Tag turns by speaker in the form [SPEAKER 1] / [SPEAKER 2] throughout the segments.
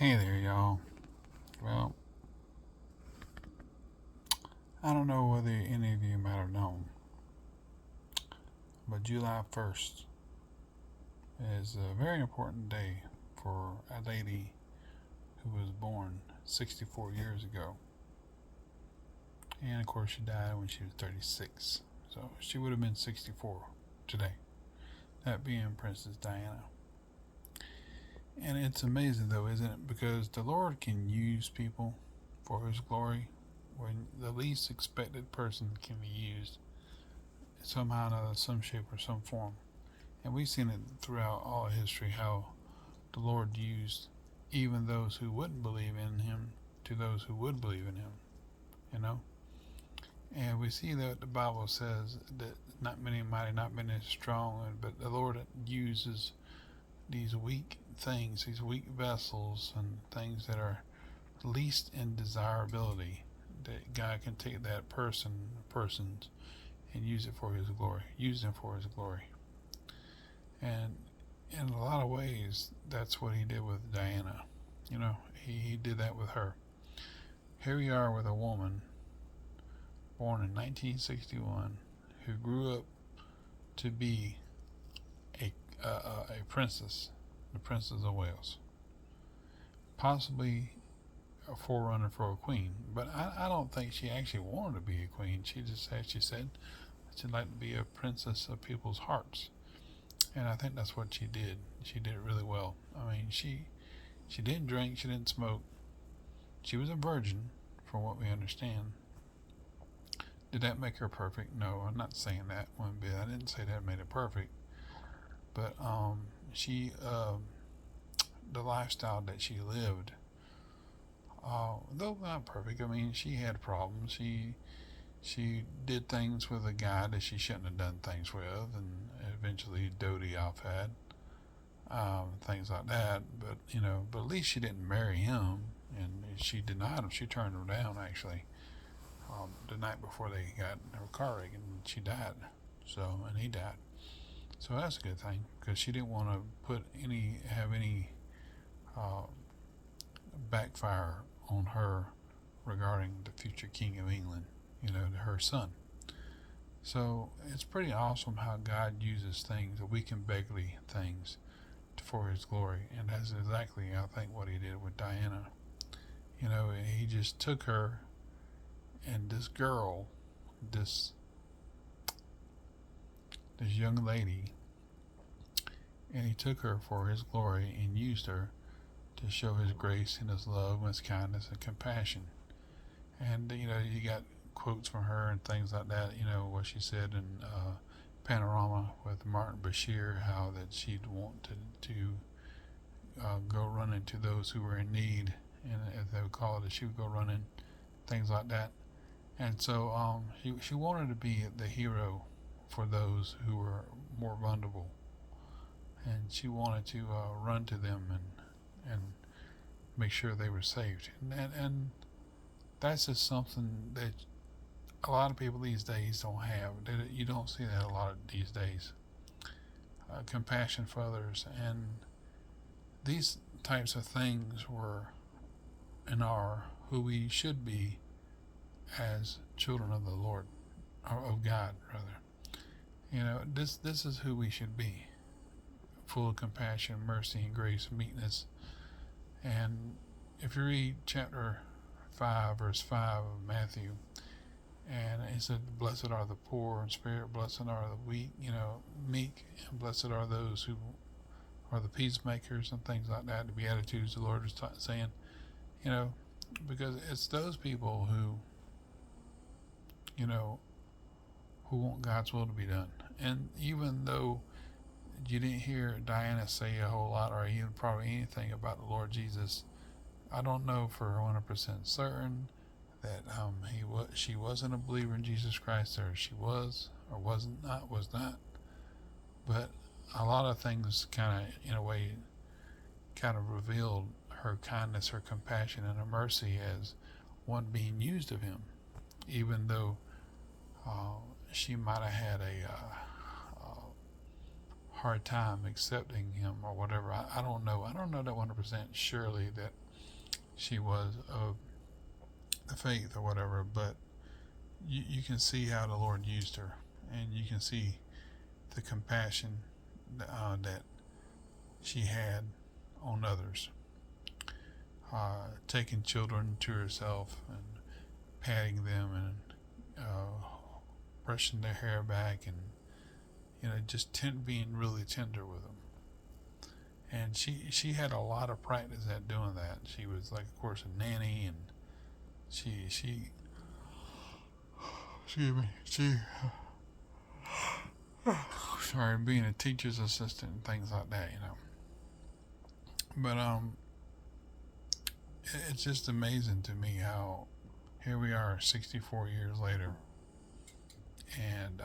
[SPEAKER 1] Hey there, y'all. Well, I don't know whether any of you might have known, but July 1st is a very important day for a lady who was born 64 years ago. And of course, she died when she was 36. So she would have been 64 today. That being Princess Diana. And it's amazing, though, isn't it? Because the Lord can use people for His glory when the least expected person can be used somehow, in some shape, or some form. And we've seen it throughout all history how the Lord used even those who wouldn't believe in Him to those who would believe in Him, you know? And we see that the Bible says that not many mighty, not many strong, but the Lord uses these weak things, these weak vessels, and things that are least in desirability, that God can take that persons, and use it for His glory, use them for His glory. And in a lot of ways, that's what He did with Diana. You know, he did that with her. Here we are with a woman born in 1961 who grew up to be a princess, the Princess of Wales, possibly a forerunner for a queen. But I don't think she actually wanted to be a queen. She said she'd like to be a princess of people's hearts. And I think that's what she did. She did it really well. I mean, she didn't drink, she didn't smoke. She was a virgin, from what we understand. Did that make her perfect? No, I'm not saying that one bit. I didn't say that made it perfect. But she, the lifestyle that she lived, though not perfect. I mean, she had problems. She did things with a guy that she shouldn't have done things with, and eventually Dodie off had. Things like that. But but at least she didn't marry him, and she denied him. She turned him down actually. The night before they got in her car wreck, and she died. And he died. So that's a good thing because she didn't want to have any uh, backfire on her regarding the future King of England. Her son. So it's pretty awesome how God uses things, the weak and beggarly things, for His glory, and that's exactly, I think, what He did with Diana. He just took her, and this girl, this young lady, and He took her for His glory and used her to show His grace and His love and His kindness and compassion. And you got quotes from her and things like that. What she said in Panorama with Martin Bashir, how that she'd want to go running to those who were in need, and as they would call it, she would go running, things like that. And so she wanted to be the hero for those who were more vulnerable, and she wanted to run to them and make sure they were saved. And that's just something that a lot of people these days don't have. You don't see that a lot these days. Compassion for others, and these types of things were and are who we should be as children of the Lord, or of God rather. This is who we should be, full of compassion, mercy, and grace, meekness. And if you read chapter 5, verse 5 of Matthew, and it said, "Blessed are the poor in spirit, blessed are the weak, meek, and blessed are those who are the peacemakers," and things like that. The Beatitudes, the Lord is saying, because it's those people who want God's will to be done. And even though you didn't hear Diana say a whole lot, or even probably anything about the Lord Jesus, I don't know for 100% certain that she wasn't a believer in Jesus Christ, or she was, or was not. But a lot of things kind of, in a way, kind of revealed her kindness, her compassion, and her mercy as one being used of Him, even though she might have had a hard time accepting Him or whatever. I don't know. I don't know that 100% surely that she was of the faith or whatever, but you can see how the Lord used her, and you can see the compassion that she had on others, taking children to herself and patting them and brushing their hair back, and just being really tender with them. And she had a lot of practice at doing that. She was, like, of course, a nanny, and she she sorry, being a teacher's assistant and things like that. But it's just amazing to me how here we are 64 years later, and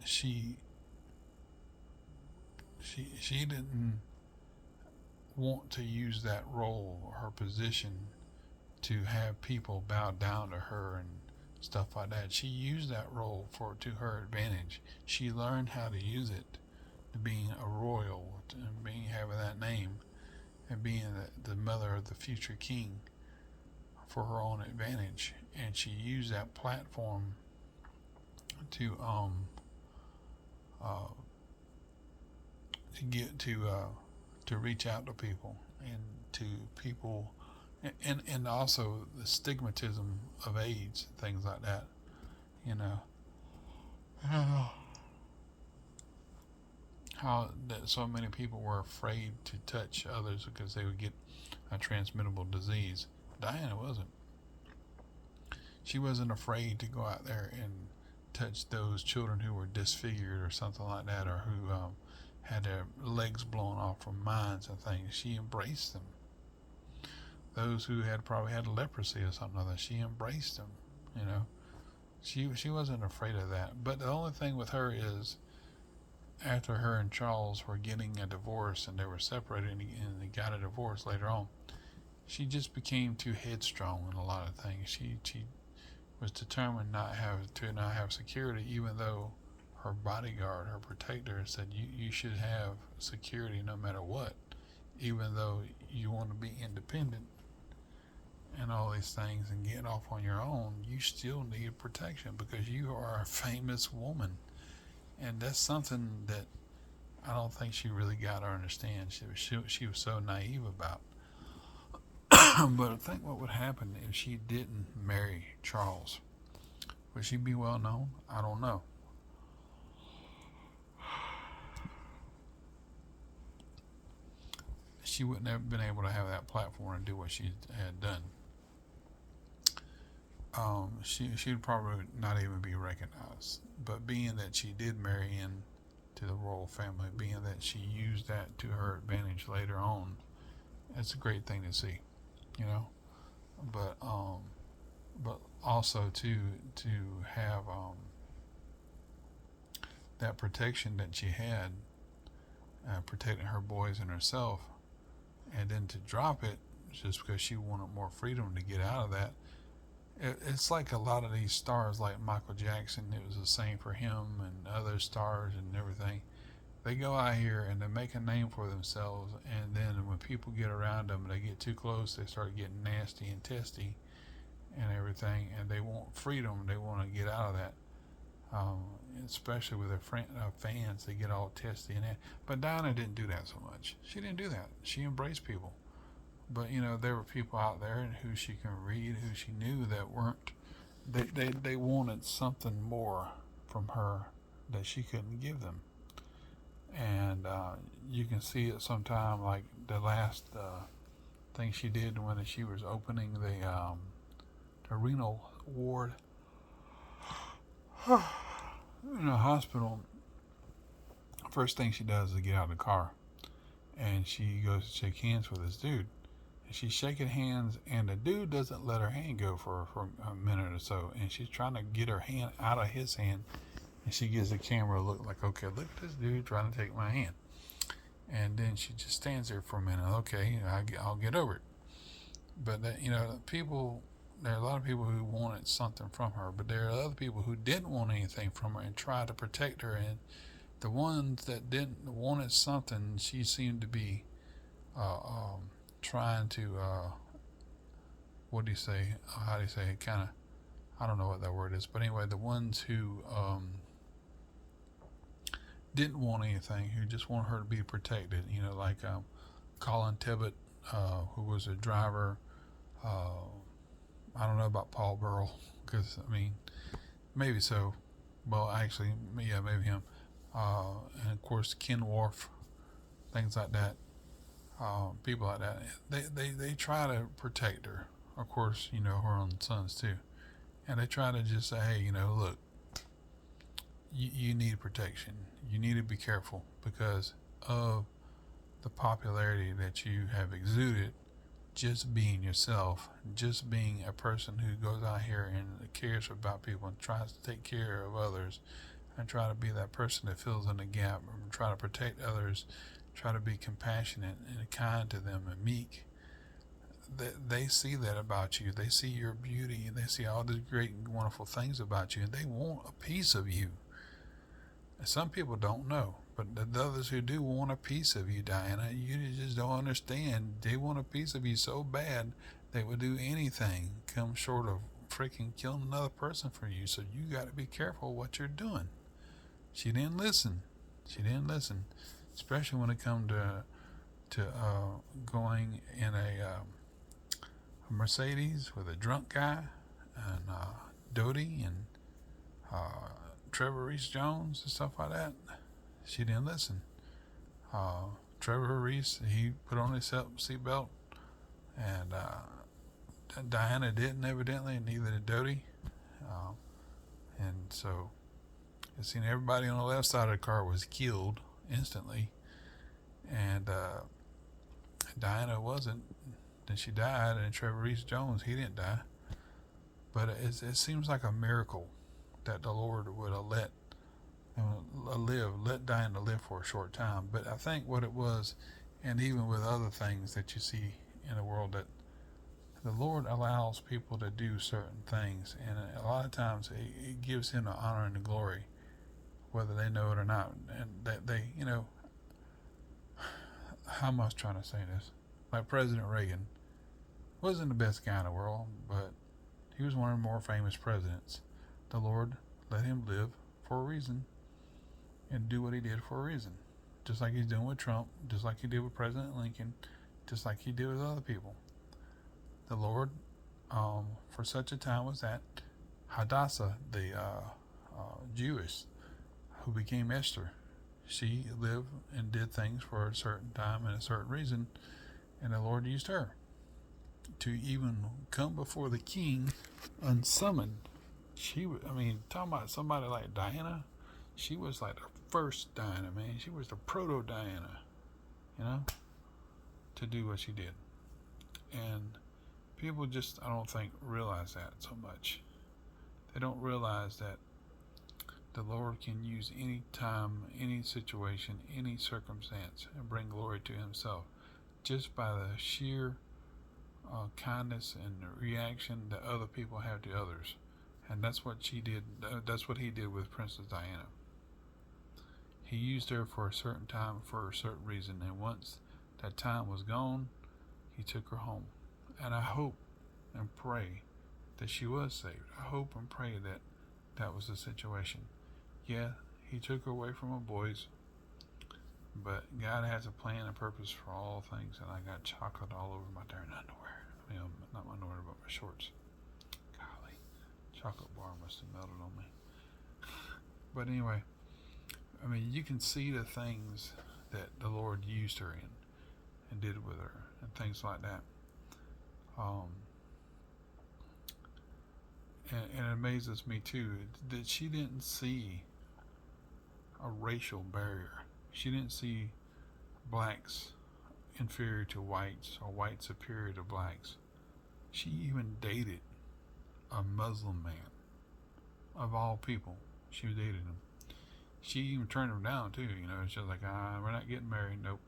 [SPEAKER 1] she she didn't want to use that role or her position to have people bow down to her and stuff like that. She used that role to her advantage. She learned how to use it to being a royal, to having that name, and being the mother of the future king for her own advantage. And she used that platform to uh, to reach out to people, and to people, and also the stigmatism of AIDS and things like that. You know how that so many people were afraid to touch others because they would get a transmittable disease. Diana wasn't. She wasn't afraid to go out there and touch those children who were disfigured or something like that, or who had their legs blown off from mines and things. She embraced them. Those who had probably had leprosy or something like that, she embraced them. She wasn't afraid of that. But the only thing with her is, after her and Charles were getting a divorce and they were separated and they got a divorce later on, she just became too headstrong in a lot of things. She was determined not have security, even though her bodyguard, her protector, said you should have security no matter what, even though you want to be independent and all these things and get off on your own. You still need protection because you are a famous woman, and that's something that I don't think she really got or understand. She was so naive about. But I think what would happen if she didn't marry Charles? Would she be well known? I don't know. She wouldn't have been able to have that platform and do what she had done. She'd probably not even be recognized. But being that she did marry into the royal family, being that she used that to her advantage later on, it's a great thing to see, you know. But also to have that protection that she had, protecting her boys and herself, and then to drop it just because she wanted more freedom to get out of that. It's like a lot of these stars, like Michael Jackson. It was the same for him and other stars and everything. They go out here and they make a name for themselves, and then when people get around them and they get too close, they start getting nasty and testy and everything, and they want freedom. They want to get out of that, especially with their fans. They get all testy and that. But Diana didn't do that so much. She didn't do that. She embraced people. But there were people out there who she can read, who she knew that weren't. They wanted something more from her that she couldn't give them. And you can see it sometime, like the last thing she did when she was opening the renal ward in a hospital. First thing she does is get out of the car, and she goes to shake hands with this dude. And she's shaking hands, and the dude doesn't let her hand go for a minute or so, and she's trying to get her hand out of his hand, and she gives the camera a look like, okay, look at this dude trying to take my hand. And then she just stands there for a minute. Okay, I'll get over it. But people, there are a lot of people who wanted something from her, but there are other people who didn't want anything from her and tried to protect her. And the ones that didn't wanted something, she seemed to be trying to what do you say? How do you say? Kind of, I don't know what that word is, but anyway, the ones who didn't want anything, who just wanted her to be protected. Like Colin Tibbet, who was a driver. Uh, I don't know about Paul Burrell, because maybe so. Well, actually, yeah, maybe him. And of course, Ken Wharf, things like that. People like that. They try to protect her. Of course, her own sons too. And they try to just say, hey, look, you need protection. You need to be careful because of the popularity that you have exuded, just being yourself, just being a person who goes out here and cares about people and tries to take care of others and try to be that person that fills in the gap and try to protect others, try to be compassionate and kind to them and meek. They see that about you. They see your beauty and they see all these great and wonderful things about you, and they want a piece of you. And some people don't know, but the others who do want a piece of you, Diana, you just don't understand. They want a piece of you so bad they would do anything come short of freaking killing another person for you. So you got to be careful what you're doing. She didn't listen. Especially when it comes to going in a Mercedes with a drunk guy and Dodie and Trevor Reese Jones and stuff like that. She didn't listen. Trevor Reese, he put on his seatbelt, and Diana didn't, evidently, and neither did Dodie. And so it seemed everybody on the left side of the car was killed instantly, and Diana wasn't. Then she died, and Trevor Reese Jones, he didn't die. But it seems like a miracle that the Lord would have let Diana live for a short time. But I think what it was, and even with other things that you see in the world, that the Lord allows people to do certain things, and a lot of times it gives Him the honor and the glory, whether they know it or not. And that they, how am I trying to say this? Like President Reagan wasn't the best guy in the world, but he was one of the more famous presidents. The Lord let him live for a reason and do what he did for a reason. Just like he's doing with Trump, just like he did with President Lincoln, just like he did with other people. The Lord, for such a time as that, Hadassah, the Jewish, who became Esther, she lived and did things for a certain time and a certain reason, and the Lord used her to even come before the king unsummoned. Talking about somebody like Diana, she was like the first Diana, man. She was the proto Diana, to do what she did. And people just, I don't think, realize that so much. They don't realize that the Lord can use any time, any situation, any circumstance and bring glory to Himself just by the sheer kindness and reaction that other people have to others. And that's what she did. That's what He did with Princess Diana. He used her for a certain time, for a certain reason. And once that time was gone, He took her home. And I hope and pray that she was saved. I hope and pray that that was the situation. Yeah, He took her away from her boys, but God has a plan and purpose for all things. And I got chocolate all over my darn underwear. Not my underwear, but my shorts. Golly, chocolate bar must have melted on me. But anyway, you can see the things that the Lord used her in and did with her and things like that. And it amazes me too that she didn't see a racial barrier. She didn't see blacks inferior to whites or whites superior to blacks. She even dated a Muslim man, of all people. She dated him. She even turned him down too. She was like, we're not getting married. Nope.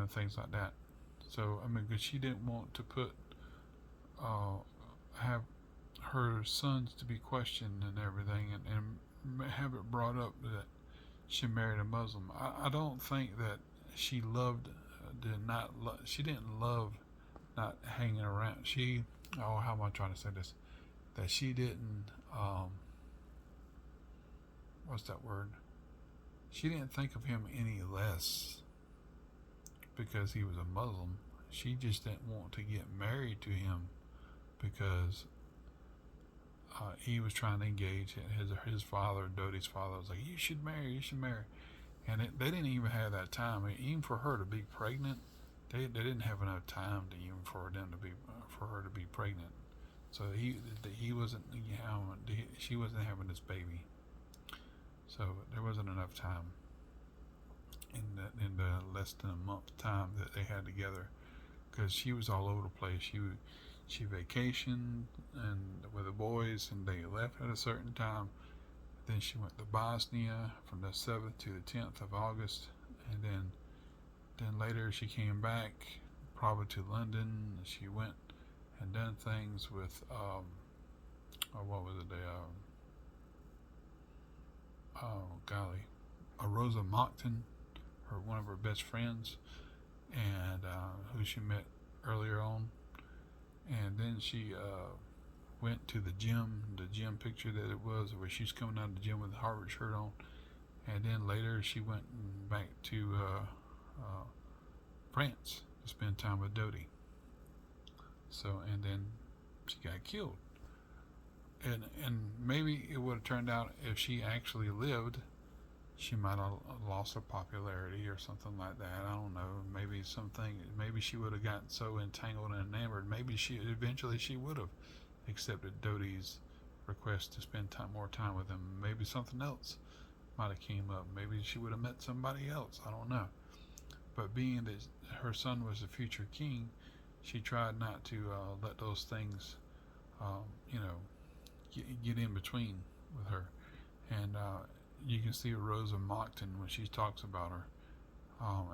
[SPEAKER 1] Things like that. So because she didn't want to have her sons to be questioned and everything, and have it brought up that she married a Muslim. I don't think that she didn't love not hanging around. How am I trying to say this? That she didn't, what's that word? She didn't think of him any less because he was a Muslim. She just didn't want to get married to him because he was trying to engage his father. Dodie's father was like, "You should marry. You should marry." And they didn't even have that time. I mean, even for her to be pregnant, they didn't have enough time to even for her to be pregnant. So he wasn't she wasn't having this baby. So there wasn't enough time in the less than a month time that they had together, because she was all over the place. She vacationed and with the boys, and they left at a certain time. Then she went to Bosnia from the 7th to the 10th of August, and then later she came back, probably to London. She went and done things with what was it? Rosa Mockton, one of her best friends, and who she met earlier on. And then she went to the gym picture that it was, where she's coming out of the gym with a Harvard shirt on. And then later she went back to France to spend time with Dodie. So, and then she got killed. And maybe it would have turned out, if she actually lived, she might have lost her popularity or something like that. I don't know. Maybe she would have gotten so entangled and enamored. Maybe eventually she would have accepted Dodie's request to spend more time with him. Maybe something else might have came up. Maybe she would have met somebody else. I don't know. But being that her son was the future king, she tried not to let those things, get in between with her. And you can see Rosa Mockton when she talks about her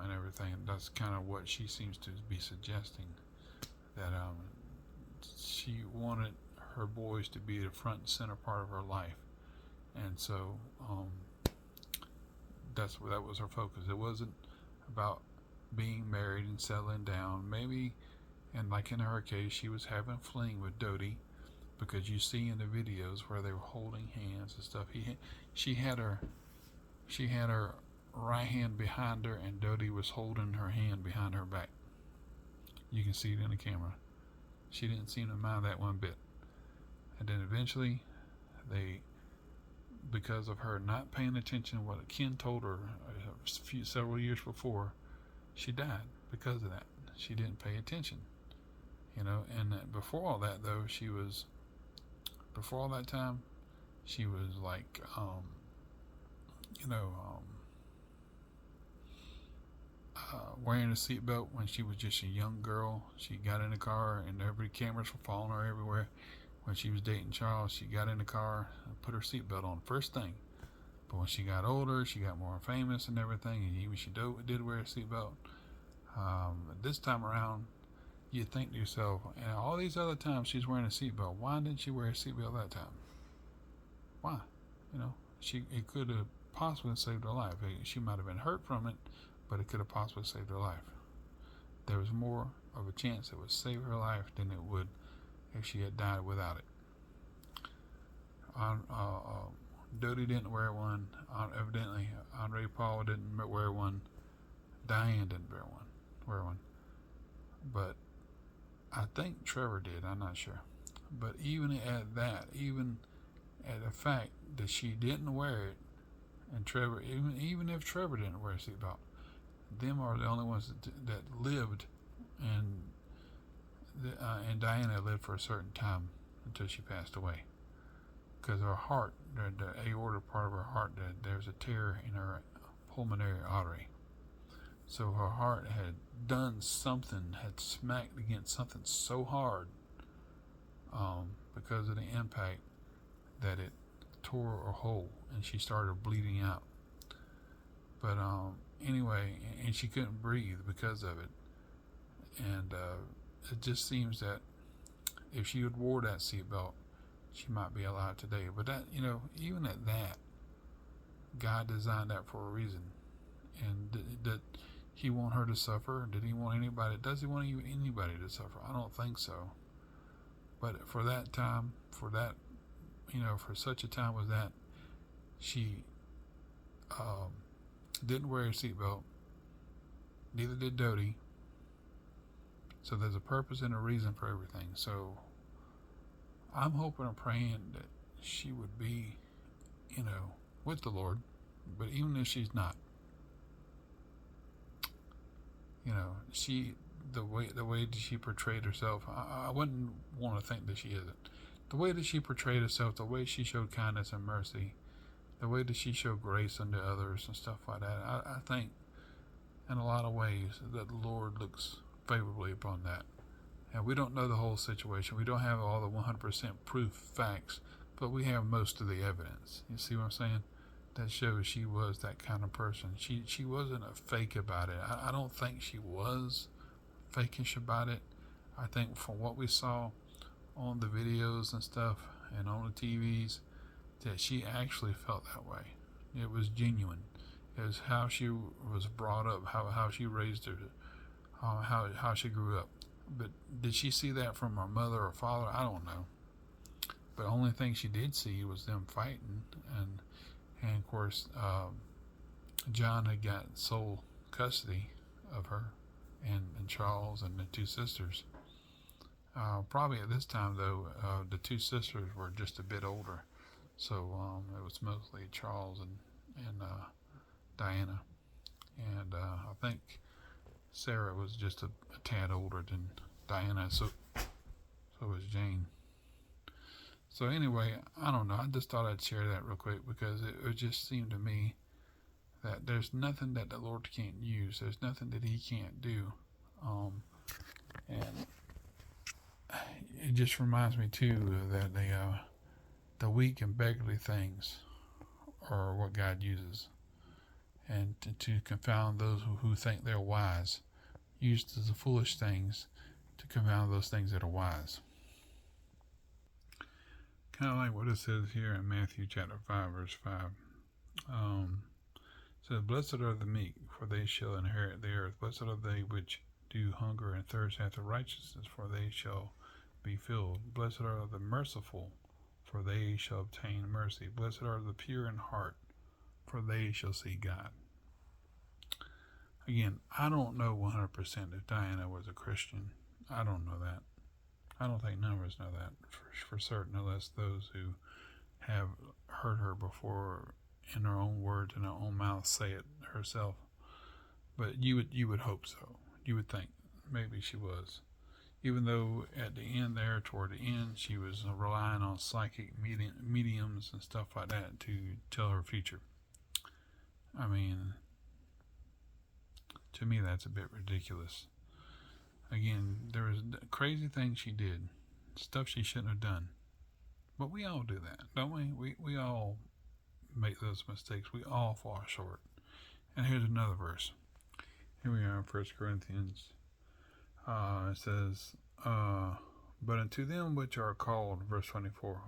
[SPEAKER 1] and everything. That's kind of what she seems to be suggesting, that she wanted her boys to be the front and center part of her life. And so that was her focus. It wasn't about being married and settling down. Maybe, and like in her case, she was having a fling with Dodie, because you see in the videos where they were holding hands and stuff. She had her right hand behind her, and Dodie was holding her hand behind her back. You can see it in the camera. She didn't seem to mind that one bit. And then eventually, because of her not paying attention to what Ken told her several years before, she died because of that. She didn't pay attention, And before all that, though, before all that time, she was like, wearing a seatbelt when she was just a young girl. She got in the car, and cameras were following her everywhere. When she was dating Charles, she got in the car and put her seatbelt on first thing. But when she got older, she got more famous and everything, and even she did wear a seatbelt. This time around, you think to yourself, and all these other times she's wearing a seatbelt, why didn't she wear a seatbelt that time? Why? It could have possibly saved her life. She might have been hurt from it, but it could have possibly saved her life. There was more of a chance it would save her life than it would if she had died without it. Dodie didn't wear one. Evidently, Andre Paul didn't wear one. Diane didn't wear one. But I think Trevor did. I'm not sure. But even at the fact that she didn't wear it, and Trevor, even if Trevor didn't wear a seatbelt, them are the only ones that lived, and Diana lived for a certain time until she passed away. Because her heart, the aorta part of her heart, there's a tear in her pulmonary artery. So her heart had had smacked against something so hard because of the impact that it tore a hole, and she started bleeding out. But anyway, and she couldn't breathe because of it. And it just seems that if she had wore that seatbelt, she might be alive today. But that, even at that, God designed that for a reason, and that he want her to suffer? Did he want anybody? Does he want anybody to suffer? I don't think so. But for that time, for that, for such a time as that, she um, didn't wear a seatbelt. Neither did Dodie. So there's a purpose and a reason for everything. So I'm hoping and praying that she would be, with the Lord. But even if she's not, she the way that she portrayed herself, I wouldn't want to think that she isn't. The way that she portrayed herself, the way she showed kindness and mercy, the way that she showed grace unto others and stuff like that, I think in a lot of ways that the Lord looks favorably upon that. And we don't know the whole situation. We don't have all the 100% proof facts, but we have most of the evidence. You see what I'm saying? That shows she was that kind of person. She wasn't a fake about it. I don't think she was fakish about it. I think from what we saw on the videos and stuff and on the TVs, that she actually felt that way. It was genuine. It was how she was brought up, how she raised her, how she grew up. But did she see that from her mother or father? I don't know. But the only thing she did see was them fighting, and of course John had got sole custody of her, and Charles and the two sisters. Probably at this time though, the two sisters were just a bit older, so it was mostly Charles and Diana, and I think Sarah was just a tad older than Diana, so was Jane. So anyway, I don't know. I just thought I'd share that real quick because it just seemed to me that there's nothing that the Lord can't use. There's nothing that He can't do, and it just reminds me too that the weak and beggarly things are what God uses, and to confound those who think they're wise, used as the foolish things to confound those things that are wise. Kind of like what it says here in Matthew chapter 5, verse 5. It says, "Blessed are the meek, for they shall inherit the earth. Blessed are they which do hunger and thirst after righteousness, for they shall be filled. Blessed are the merciful, for they shall obtain mercy. Blessed are the pure in heart, for they shall see God." Again, I don't know 100% if Diana was a Christian. I don't know that. I don't think none of us know that for certain, unless those who have heard her before in her own words, in her own mouth, say it herself. But you would hope so. You would think maybe she was. Even though at the end there, toward the end, she was relying on psychic mediums and stuff like that to tell her future. I mean, to me that's a bit ridiculous. Again, there was crazy things she did, stuff she shouldn't have done. But we all do that, don't we? We all make those mistakes. We all fall short. And here's another verse. Here we are in 1 Corinthians. It says, "But unto them which are called," verse 24,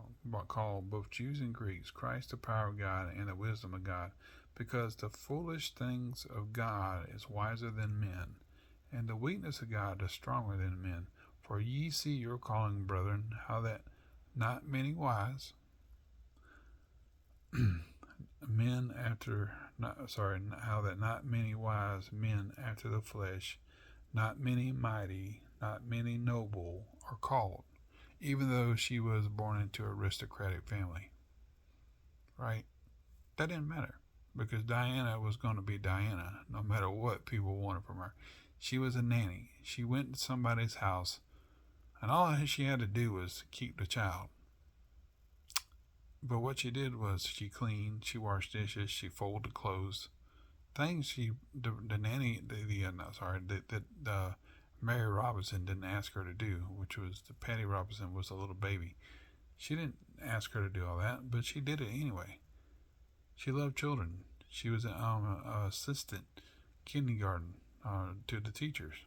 [SPEAKER 1] "called both Jews and Greeks, Christ the power of God and the wisdom of God, because the foolish things of God is wiser than men, and the weakness of God is stronger than men. For ye see your calling, brethren, how that not many wise how that not many wise men after the flesh, not many mighty, not many noble are called," even though she was born into an aristocratic family. Right? That didn't matter, because Diana was going to be Diana, no matter what people wanted from her. She was a nanny. She went to somebody's house, and all she had to do was keep the child. But what she did was she cleaned, she washed dishes, she folded clothes. Things the nanny, Mary Robinson didn't ask her to do, which was the Patty Robinson was a little baby. She didn't ask her to do all that, but she did it anyway. She loved children. She was an assistant kindergarten to the teachers.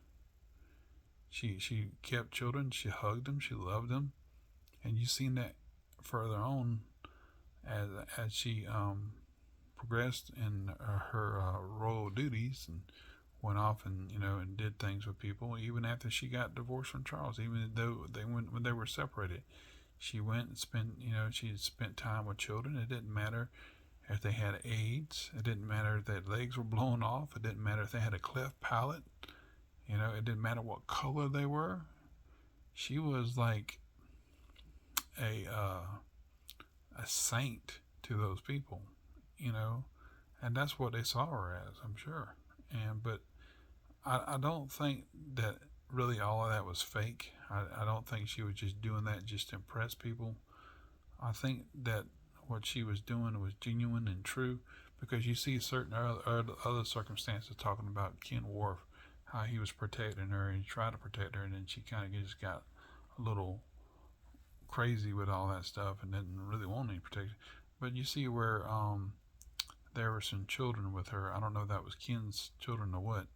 [SPEAKER 1] She kept children. She hugged them. She loved them, and you seen that further on as she progressed in her royal duties and went off and and did things with people. Even after she got divorced from Charles, even though they went when they were separated, she went and spent she spent time with children. It didn't matter if they had AIDS. It didn't matter if their legs were blown off. It didn't matter if they had a cleft palate. It didn't matter what color they were. She was like a saint to those people, and that's what they saw her as, I'm sure. But I don't think that really all of that was fake. I don't think she was just doing that just to impress people. I think that what she was doing was genuine and true, because you see certain other circumstances talking about Ken Worf, how he was protecting her and he tried to protect her, and then she kind of just got a little crazy with all that stuff and didn't really want any protection. But you see where there were some children with her. I don't know if that was Ken's children or what.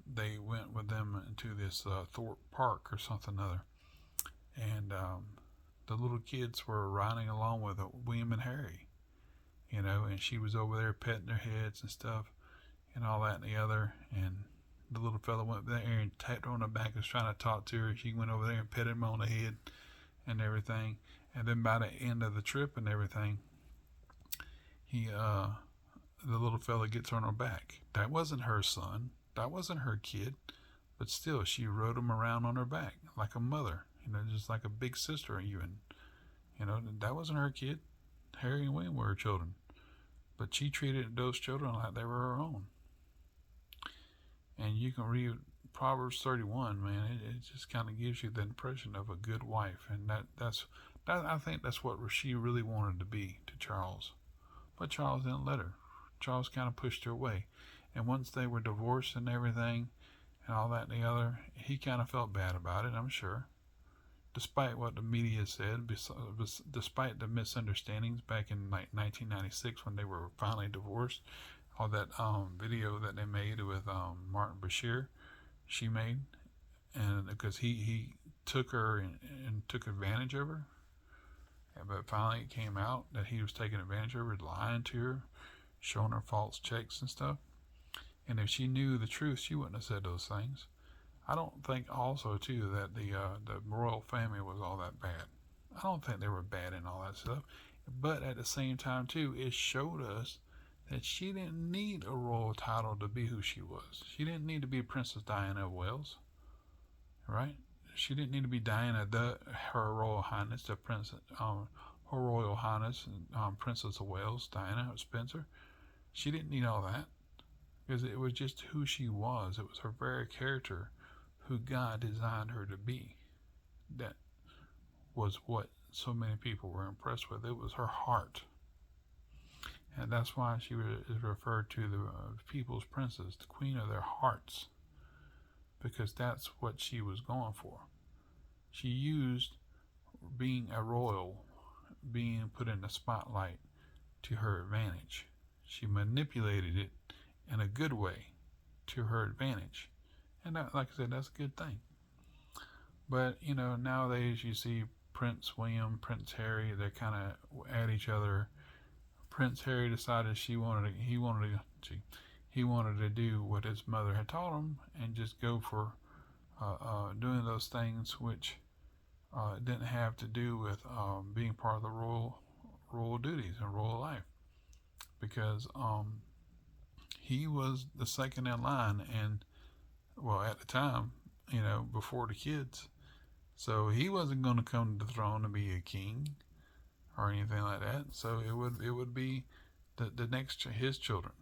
[SPEAKER 1] They went with them into this Thorpe Park or something other, and the little kids were riding along with William and Harry, and she was over there petting their heads and stuff, and all that and the other, and the little fella went there and tapped her on the back and was trying to talk to her. She went over there and petted him on the head and everything, and then by the end of the trip and everything, the little fella gets on her back. That wasn't her son. That wasn't her kid. But still, she rode him around on her back like a mother, just like a big sister even. That wasn't her kid. Harry and William were her children. But she treated those children like they were her own. And you can read Proverbs 31, man. It just kind of gives you the impression of a good wife. And I think that's what she really wanted to be to Charles. But Charles didn't let her. Charles kind of pushed her away. And once they were divorced and everything, and all that and the other, he kind of felt bad about it, I'm sure. Despite what the media said, despite the misunderstandings back in 1996 when they were finally divorced, all that video that they made with Martin Bashir, she made, and because he took her and took advantage of her, but finally it came out that he was taking advantage of her, lying to her, showing her false checks and stuff. And if she knew the truth, she wouldn't have said those things. I don't think also too that the royal family was all that bad. I don't think they were bad and all that stuff. But at the same time too, it showed us that she didn't need a royal title to be who she was. She didn't need to be Princess Diana of Wales, right? She didn't need to be Diana, her Royal Highness, the Princess, her Royal Highness, Princess of Wales, Diana Spencer. She didn't need all that, because it was just who she was. It was her very character, who God designed her to be. That was what so many people were impressed with. It was her heart. And that's why she is referred to the people's princess, the queen of their hearts, because that's what she was going for. She used being a royal, being put in the spotlight, to her advantage. She manipulated it in a good way to her advantage. And that, like I said, that's a good thing. But, nowadays you see Prince William, Prince Harry, they're kind of at each other. Prince Harry decided he wanted to do what his mother had taught him and just go for doing those things which didn't have to do with being part of the royal duties and royal life, because he was the second in line, and at the time, before the kids, so he wasn't going to come to the throne to be a king or anything like that. So it would be the next his children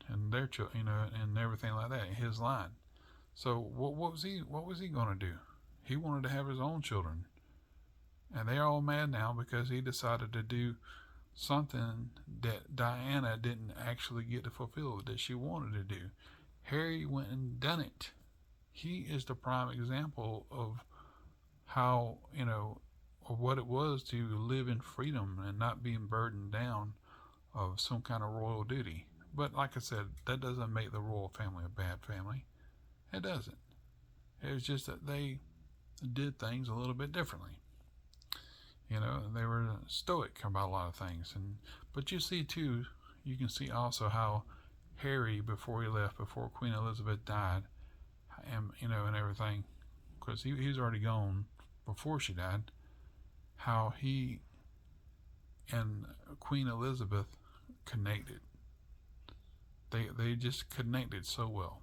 [SPEAKER 1] and their children, and everything like that, his line. So what was he going to do? He wanted to have his own children, and they're all mad now because he decided to do something that Diana didn't actually get to fulfill that she wanted to do. Harry went and done it. He is the prime example of how, of what it was to live in freedom and not being burdened down of some kind of royal duty. But like I said, that doesn't make the royal family a bad family. It doesn't. It's just that they did things a little bit differently. They were stoic about a lot of things. But you see too, you can see also how Harry before he left, before Queen Elizabeth died, and everything, because he was already gone before she died. How he and Queen Elizabeth connected. They just connected so well,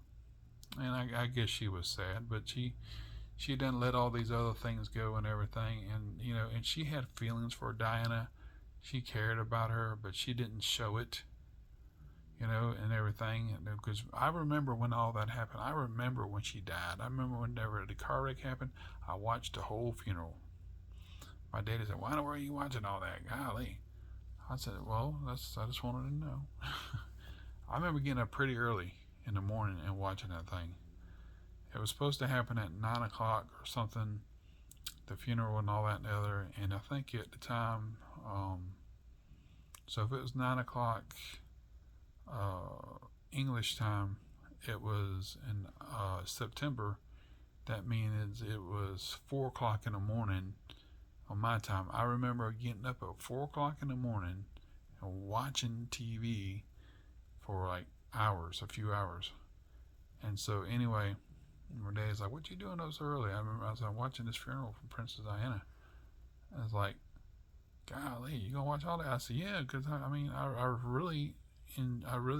[SPEAKER 1] and I guess she was sad, but she didn't let all these other things go and everything, and she had feelings for Diana. She cared about her, but she didn't show it, and everything. Because I remember when all that happened. I remember when she died. I remember whenever the car wreck happened. I watched the whole funeral. My daddy said, "Why were you watching all that? Golly." I said, "Well, I just wanted to know." I remember getting up pretty early in the morning and watching that thing. It was supposed to happen at 9 o'clock or something, the funeral and all that and the other. And I think at the time, so if it was 9 o'clock English time, it was in September. That means it was 4 o'clock in the morning on my time. I remember getting up at 4 o'clock in the morning and watching TV for like hours, a few hours. And so anyway, my dad's like, "What you doing up so early?" I remember I was watching this funeral for Princess Diana. I was like, "Golly, you gonna watch all that?" I said, "Yeah, because I really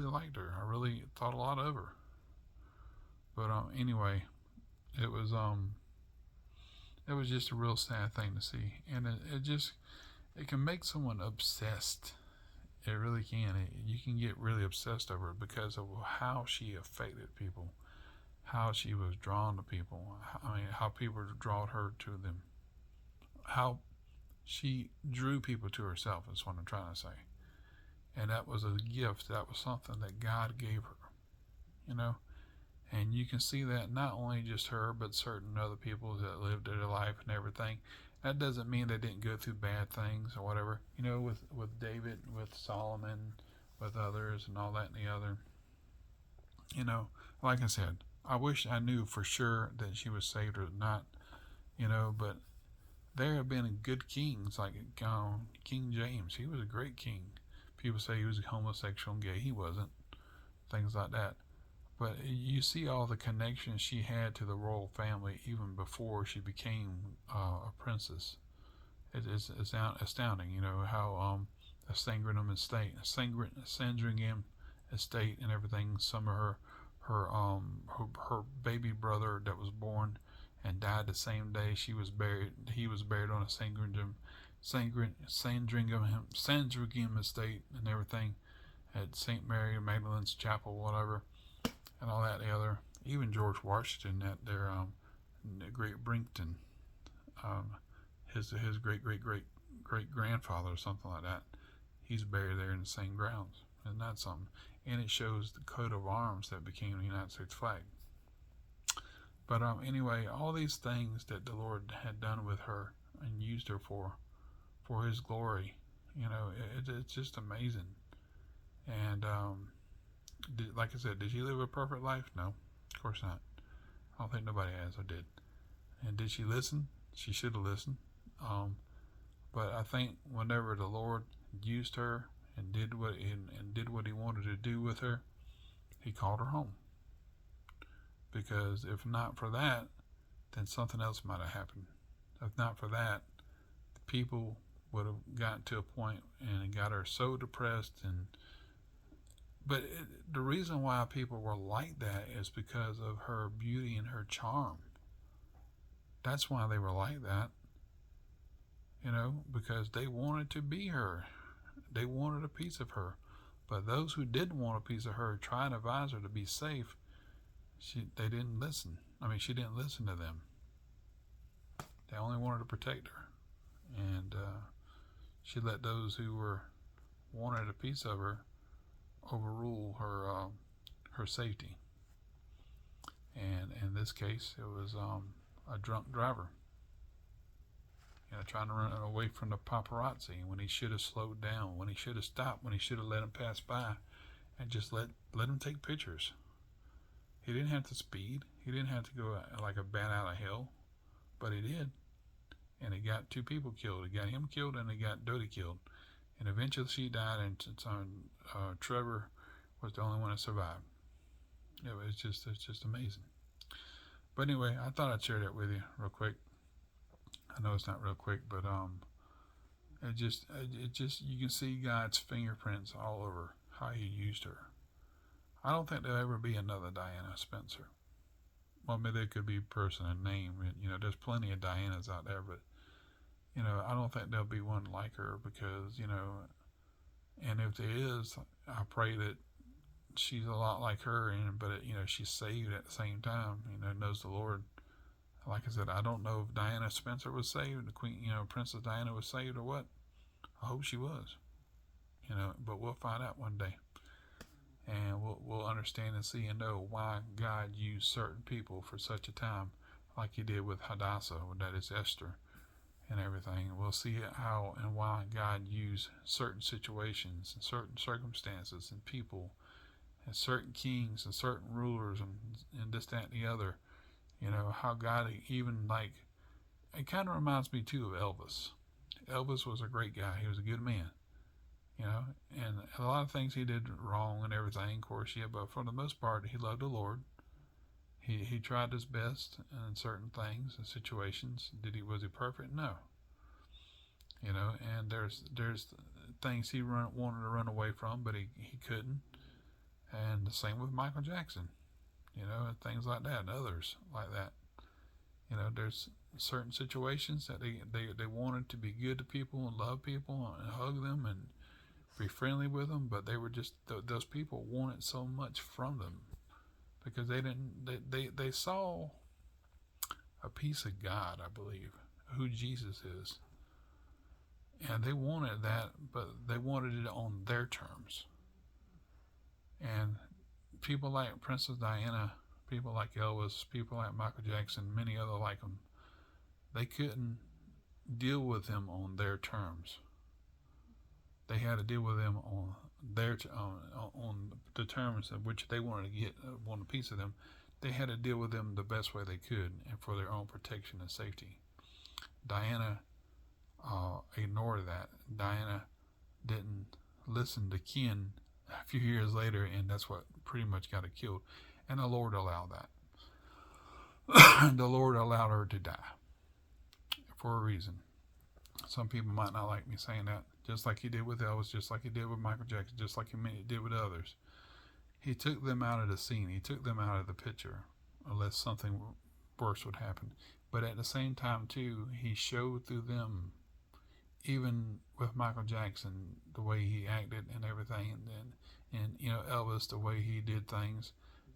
[SPEAKER 1] liked her. I really thought a lot of her." But anyway, it was it was just a real sad thing to see, and it can make someone obsessed. It really can. You can get really obsessed over it because of how she affected people, how she was drawn to people. How people drawn her to them, how she drew people to herself is what I'm trying to say. And that was a gift. That was something that God gave her, you know. And you can see that not only just her, but certain other people that lived their life and everything. That doesn't mean they didn't go through bad things or whatever. With David, with Solomon, with others, and all that and the other. Like I said, I wish I knew for sure that she was saved or not. But there have been good kings like King James. He was a great king. People say he was homosexual and gay. He wasn't. Things like that. But you see all the connections she had to the royal family even before she became a princess. It's astounding, how the Sandringham estate and everything. Some of her baby brother that was born and died the same day she was buried. He was buried on a Sandringham estate and everything at St. Mary Magdalene's Chapel, whatever. And all that, the other, even George Washington at their Great Brinkton, his great grandfather or something like that, he's buried there in the same grounds. Isn't that something? And it shows the coat of arms that became the United States flag. But anyway, all these things that the Lord had done with her and used her for His glory, it's just amazing. And like I said, did she live a perfect life? No, of course not. I don't think nobody has or did. And did she listen? She should have listened. But I think whenever the Lord used her and did what He wanted to do with her, He called her home. Because if not for that, then something else might have happened. If not for that, the people would have gotten to a point and got her so depressed But the reason why people were like that is because of her beauty and her charm. That's why they were like that. Because they wanted to be her. They wanted a piece of her. But those who didn't want a piece of her, trying to advise her to be safe, they didn't listen. She didn't listen to them. They only wanted to protect her. And she let those who wanted a piece of her overrule her safety. And in this case, it was a drunk driver, trying to run away from the paparazzi when he should have slowed down, when he should have stopped, when he should have let him pass by, and just let him take pictures. He didn't have to speed. He didn't have to go like a bat out of hell, but he did. And it got 2 people killed. It got him killed and it got Dodie killed. And eventually she died, and Trevor was the only one that survived. It's just amazing. But anyway, I thought I'd share that with you real quick. I know it's not real quick, but it just you can see God's fingerprints all over how He used her. I don't think there'll ever be another Diana Spencer. Well, maybe there could be a person and name. There's plenty of Dianas out there, but I don't think there'll be one like her because and if there is, I pray that she's a lot like her, but she's saved at the same time. Knows the Lord. Like I said, I don't know if Diana Spencer was saved, the Queen, Princess Diana was saved or what. I hope she was. But we'll find out one day, and we'll understand and see and know why God used certain people for such a time, like He did with Hadassah, that is Esther, and everything. We'll see how and why God used certain situations and certain circumstances and people and certain kings and certain rulers and this, that, and the other. How God even it kind of reminds me too of Elvis. Elvis was a great guy. He was a good man. And a lot of things he did wrong and everything, of course, yeah, but for the most part, he loved the Lord. He tried his best in certain things and situations. Was he perfect? No. And there's things he wanted to run away from, but he couldn't. And the same with Michael Jackson, and things like that, and others like that. There's certain situations that they wanted to be good to people and love people and hug them and be friendly with them, but they were just those people wanted so much from them because they saw a piece of God, I believe, who Jesus is, and they wanted that, but they wanted it on their terms. And people like Princess Diana, people like Elvis, people like Michael Jackson, many other like them, they couldn't deal with him on their terms. They had to deal with him on on the terms of which they wanted to want a piece of them. They had to deal with them the best way they could and for their own protection and safety. Diana ignored that. Diana didn't listen to Ken a few years later, and that's what pretty much got her killed. And the Lord allowed that. The Lord allowed her to die for a reason. Some people might not like me saying that, just like He did with Elvis, just like He did with Michael Jackson, just like He did with others. He took them out of the scene. He took them out of the picture, unless something worse would happen. But at the same time, too, He showed through them, even with Michael Jackson, the way he acted and everything, and Elvis, the way he did things,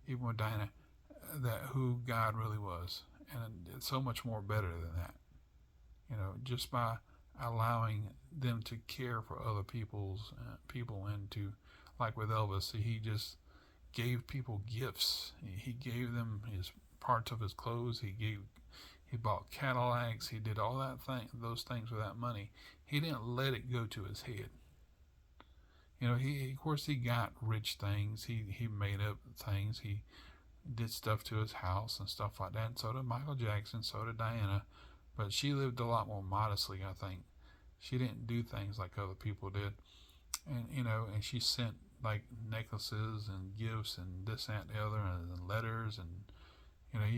[SPEAKER 1] even with Diana, that who God really was, and it's so much more better than that. Just by allowing them to care for other people, and to, like with Elvis, he just gave people gifts. He gave them his parts of his clothes. He bought Cadillacs. He did all those things with that money. He didn't let it go to his head. He of course he got rich things. He made up things. He did stuff to his house and stuff like that. And so did Michael Jackson. So did Diana. But she lived a lot more modestly, I think. She didn't do things like other people did. And, and she sent like necklaces and gifts and this, that, and the other, and letters. And,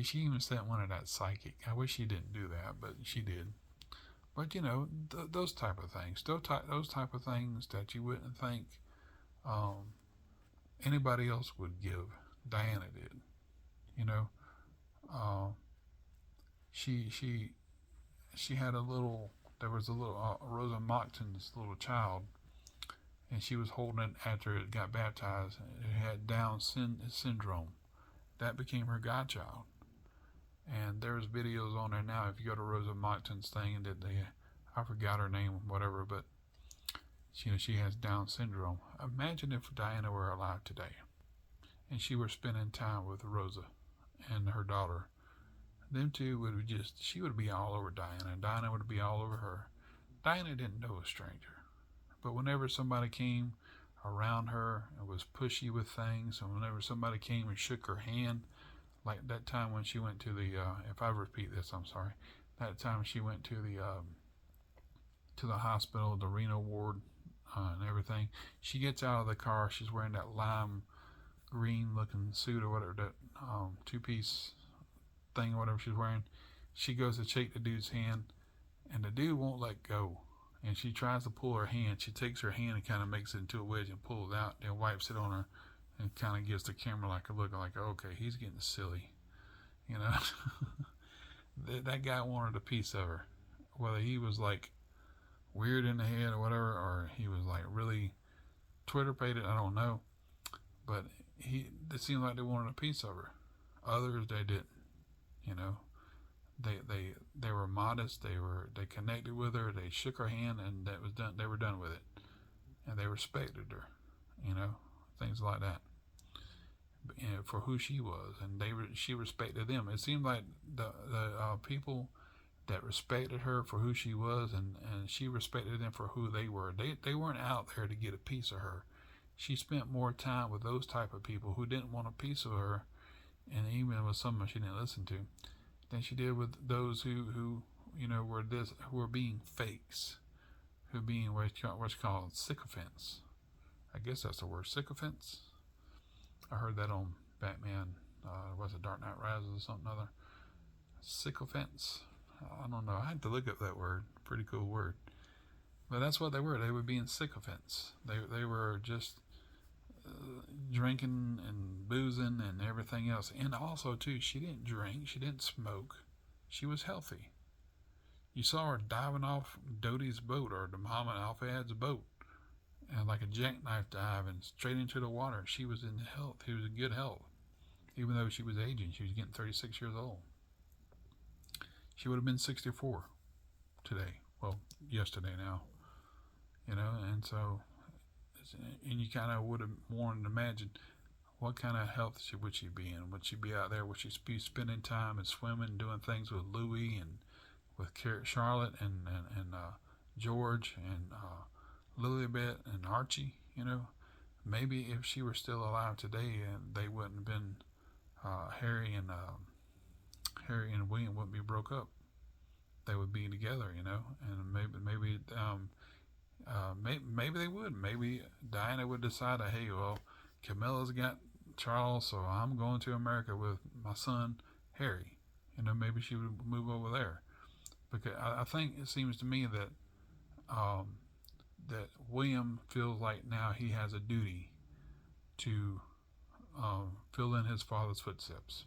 [SPEAKER 1] she even sent one of that psychic. I wish she didn't do that, but she did. But, those type of things. Those type of things that you wouldn't think anybody else would give. Diana did. She had there was a little Rosa Monckton's little child, and she was holding it after it got baptized. It had Down syndrome. That became her godchild. And there's videos on there now. If you go to Rosa Monckton's thing, I forgot her name, whatever, but she has Down syndrome. Imagine if Diana were alive today, and she were spending time with Rosa and her daughter. Them two she would be all over Diana, and Diana would be all over her. Diana didn't know a stranger. But whenever somebody came around her and was pushy with things, and whenever somebody came and shook her hand, like that time when she went to if I repeat this, I'm sorry, that time she went to the hospital, the renal ward, and everything, she gets out of the car, she's wearing that lime green looking suit or whatever, that two-piece thing or whatever she's wearing. She goes to shake the dude's hand, and the dude won't let go. And she tries to pull her hand. She takes her hand and kind of makes it into a wedge and pulls it out, then wipes it on her, and kind of gives the camera like a look like, okay, he's getting silly, you know. That guy wanted a piece of her, whether he was like weird in the head or whatever, or he was like really Twitter pated, I don't know. But it seemed like they wanted a piece of her. Others they didn't, you know. They were modest. They connected with her. They shook her hand, and that was done. They were done with it, and they respected her, you know, things like that, for who she was, and she respected them. It seemed like the people that respected her for who she was, and she respected them for who they were. They weren't out there to get a piece of her. She spent more time with those type of people who didn't want a piece of her, and even with some she didn't listen to, than she did with those who you know who were being fakes, who being what's called sycophants. I guess that's the word, sycophants. I heard that on Batman. Was it Dark Knight Rises or something other? Sycophants. I don't know. I had to look up that word. Pretty cool word. But that's what they were. They were being sycophants. They were just drinking and boozing and everything else. And also, too, she didn't drink. She didn't smoke. She was healthy. You saw her diving off Dodie's boat, or the mama off Ed's boat, and like a jackknife dive and straight into the water. She was in health. She was in good health. Even though she was aging, she was getting 36 years old. She would have been 64 today. Well, yesterday now. You know, and so, and you kind of would have wanted to imagine what kind of health would she be in? Would she be out there? Would she be spending time and swimming, doing things with Louie and with Charlotte and George and Lilibet and Archie? You know, maybe if she were still alive today, they wouldn't have been Harry and William wouldn't be broke up. They would be together, you know, and maybe they would. Maybe Diana would decide, hey, well, Camilla's got Charles, so I'm going to America with my son Harry. You know, maybe she would move over there, because I think it seems to me that that William feels like now he has a duty to fill in his father's footsteps.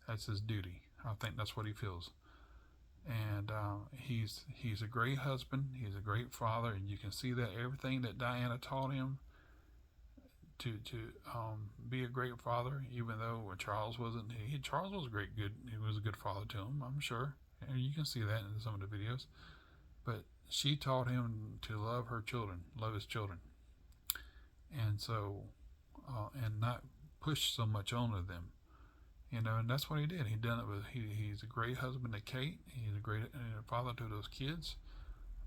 [SPEAKER 1] That's his duty. I think that's what he feels. And he's a great husband. He's a great father, and you can see that everything that Diana taught him to be a great father. Even though Charles wasn't, Charles was he was a good father to him, I'm sure, and you can see that in some of the videos. But she taught him to love her children, love his children, and so and not push so much onto them. You know, and that's what he did. He's a great husband to Kate. He's a great father to those kids.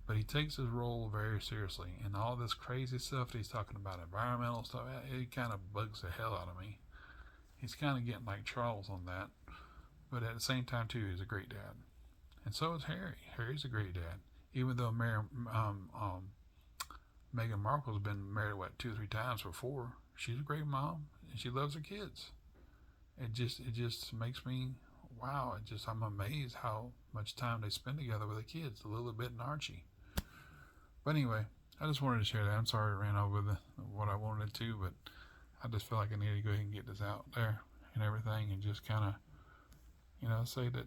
[SPEAKER 1] But he takes his role very seriously. And all this crazy stuff that he's talking about, environmental stuff, it kind of bugs the hell out of me. He's kind of getting like Charles on that. But at the same time, too, he's a great dad. And so is Harry. Harry's a great dad. Even though Meghan Markle's been married, 2 or 3 times before, she's a great mom. And she loves her kids. It just makes me, wow, I'm amazed how much time they spend together with the kids, Lilibet and Archie. But anyway, I just wanted to share that. I'm sorry I ran over what I wanted to, but I just feel like I need to go ahead and get this out there and everything, and just kind of, say that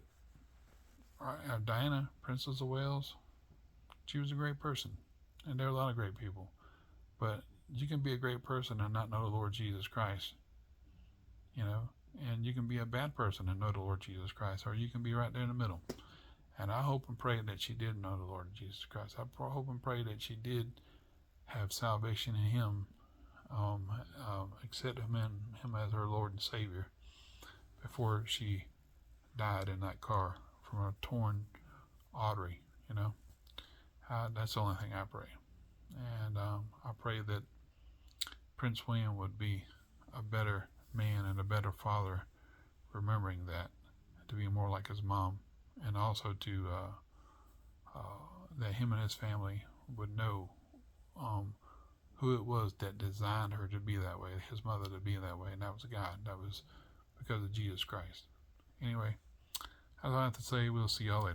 [SPEAKER 1] Diana, Princess of Wales, she was a great person. And there are a lot of great people. But you can be a great person and not know the Lord Jesus Christ, you know. And you can be a bad person and know the Lord Jesus Christ, or you can be right there in the middle. And I hope and pray that she did know the Lord Jesus Christ. I hope and pray that she did have salvation in Him, accept Him as her Lord and Savior before she died in that car from a torn artery. You know, that's the only thing I pray. And I pray that Prince William would be a better man and a better father, remembering to be more like his mom, and also to that him and his family would know who it was that designed her to be that way, his mother to be that way, and that was God. That was because of Jesus Christ. Anyway, that's all I have to say. We'll see y'all later.